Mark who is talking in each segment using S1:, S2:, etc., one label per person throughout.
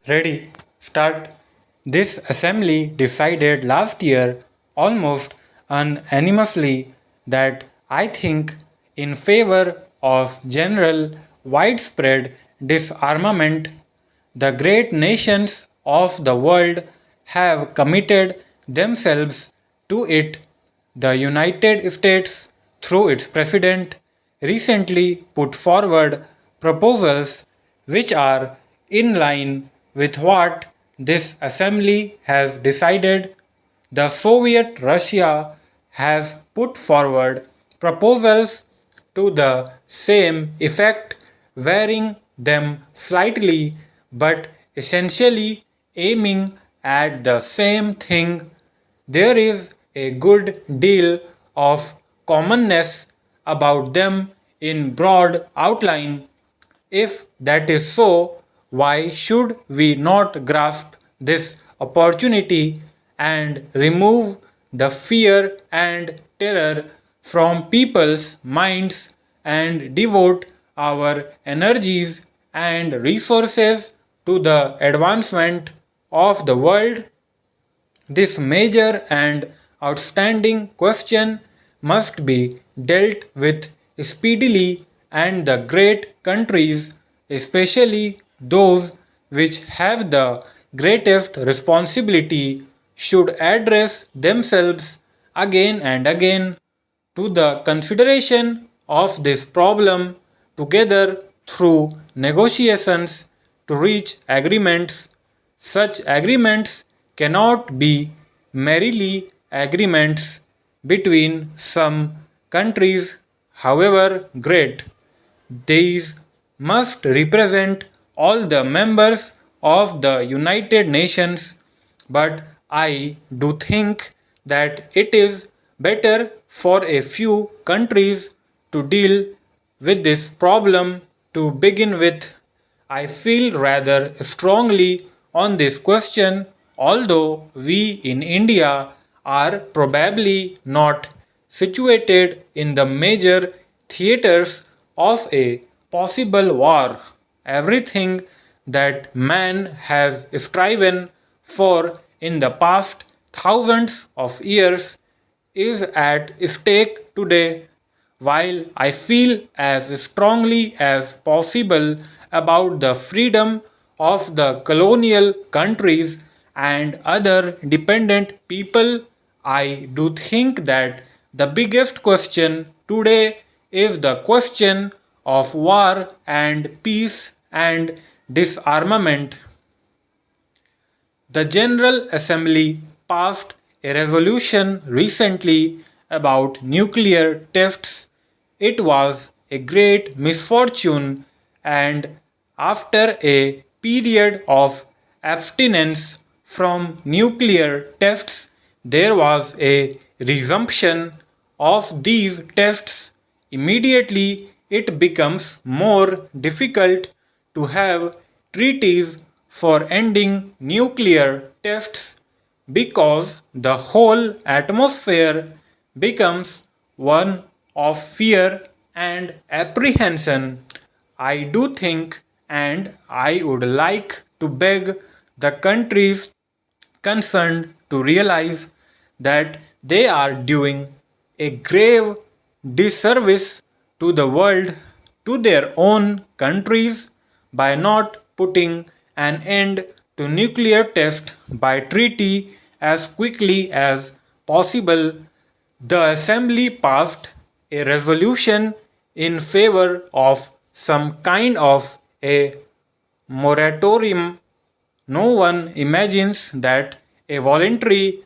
S1: Ready, start. This assembly decided last year almost unanimously that I think in favor of general widespread disarmament. The great nations of the world have committed themselves to it. The United States, through its president, recently put forward proposals which are in line with what this assembly has decided. The Soviet Russia has put forward proposals to the same effect, varying them slightly but essentially aiming at the same thing. There is a good deal of commonness about them in broad outline. If that is so, why should we not grasp this opportunity and remove the fear and terror from people's minds and devote our energies and resources to the advancement of the world? This major and outstanding question must be dealt with speedily, and the great countries, especially those which have the greatest responsibility, should address themselves again and again to the consideration of this problem together through negotiations to reach agreements. Such agreements cannot be merely agreements between some countries, however great. These must represent all the members of the United Nations, but I do think that it is better for a few countries to deal with this problem to begin with. I feel rather strongly on this question, although we in India are probably not situated in the major theaters of a possible war. Everything that man has striven for in the past thousands of years is at stake today. While I feel as strongly as possible about the freedom of the colonial countries and other dependent people, I do think that the biggest question today is the question of war and peace and disarmament. The General Assembly passed a resolution recently about nuclear tests. It was a great misfortune, and after a period of abstinence from nuclear tests, there was a resumption of these tests. Immediately, it becomes more difficult to have treaties for ending nuclear tests because the whole atmosphere becomes one of fear and apprehension. I do think, and I would like to beg the countries concerned to realize that they are doing a grave disservice to the world, to their own countries, by not putting an end to nuclear test by treaty as quickly as possible. The Assembly passed a resolution in favor of some kind of a moratorium. No one imagines that a voluntary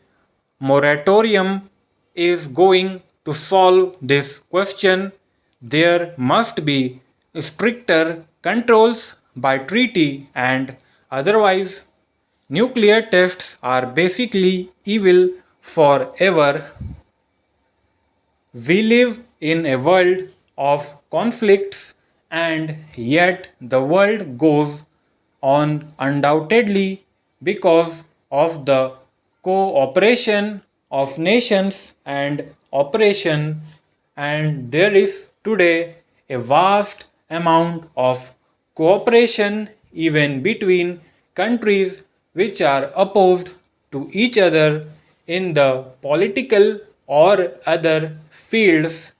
S1: moratorium is going to solve this question. There must be stricter controls by treaty, and otherwise, nuclear tests are basically evil forever. We live in a world of conflicts, and yet the world goes on undoubtedly because of the cooperation of nations and operation, and there is today a vast amount of cooperation even between countries which are opposed to each other in the political or other fields.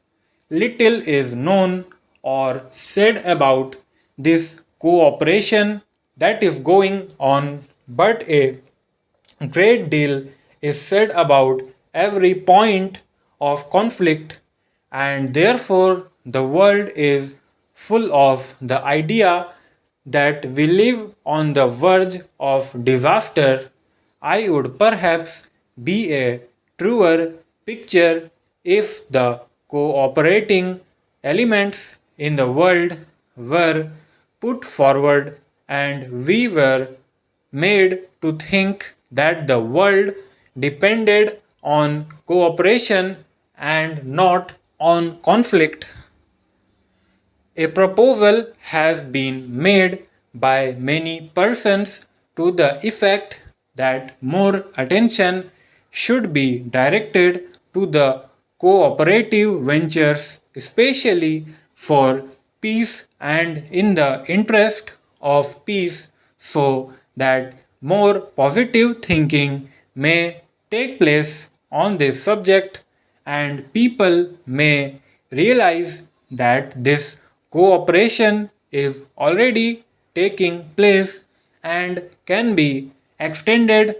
S1: Little is known or said about this cooperation that is going on, but a great deal is said about every point of conflict, and therefore the world is full of the idea that we live on the verge of disaster. I would perhaps be a truer picture if the cooperating elements in the world were put forward and we were made to think that the world depended on cooperation and not on conflict. A proposal has been made by many persons to the effect that more attention should be directed to the cooperative ventures, especially for peace and in the interest of peace, so that more positive thinking may take place on this subject and people may realize that this cooperation is already taking place and can be extended.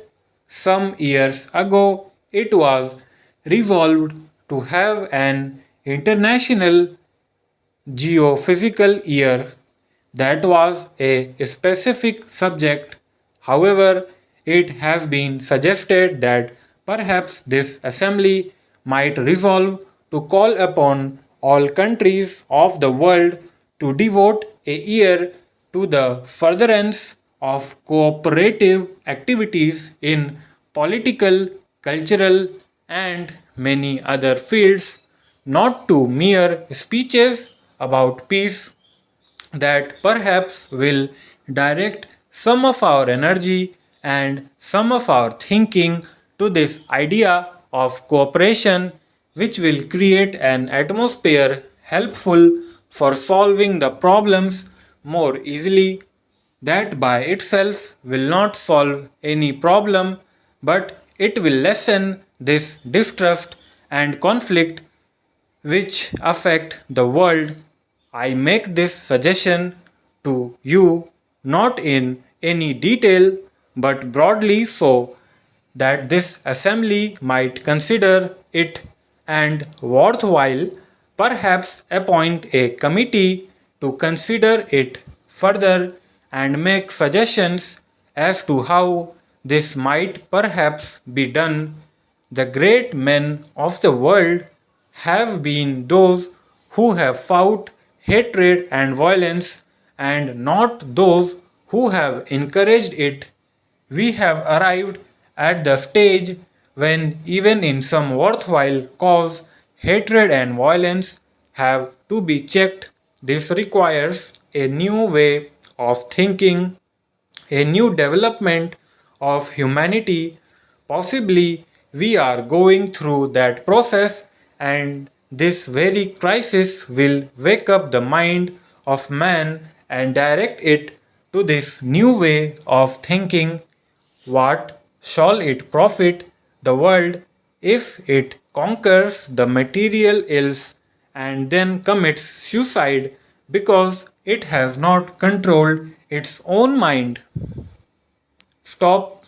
S1: Some years ago, it was resolved to have an international geophysical year that was a specific subject. However, it has been suggested that perhaps this assembly might resolve to call upon all countries of the world to devote a year to the furtherance of cooperative activities in political, cultural, and many other fields, not to mere speeches about peace that perhaps will direct some of our energy and some of our thinking to this idea of cooperation, which will create an atmosphere helpful for solving the problems more easily. That by itself will not solve any problem, but it will lessen this distrust and conflict which affect the world. I make this suggestion to you not in any detail but broadly so that this assembly might consider it and worthwhile perhaps appoint a committee to consider it further and make suggestions as to how this might perhaps be done. The great men of the world have been those who have fought hatred and violence and not those who have encouraged it. We have arrived at the stage when, even in some worthwhile cause, hatred and violence have to be checked. This requires a new way of thinking, a new development of humanity. Possibly we are going through that process, and this very crisis will wake up the mind of man and direct it to this new way of thinking. What shall it profit the world if it conquers the material ills and then commits suicide because it has not controlled its own mind? Stop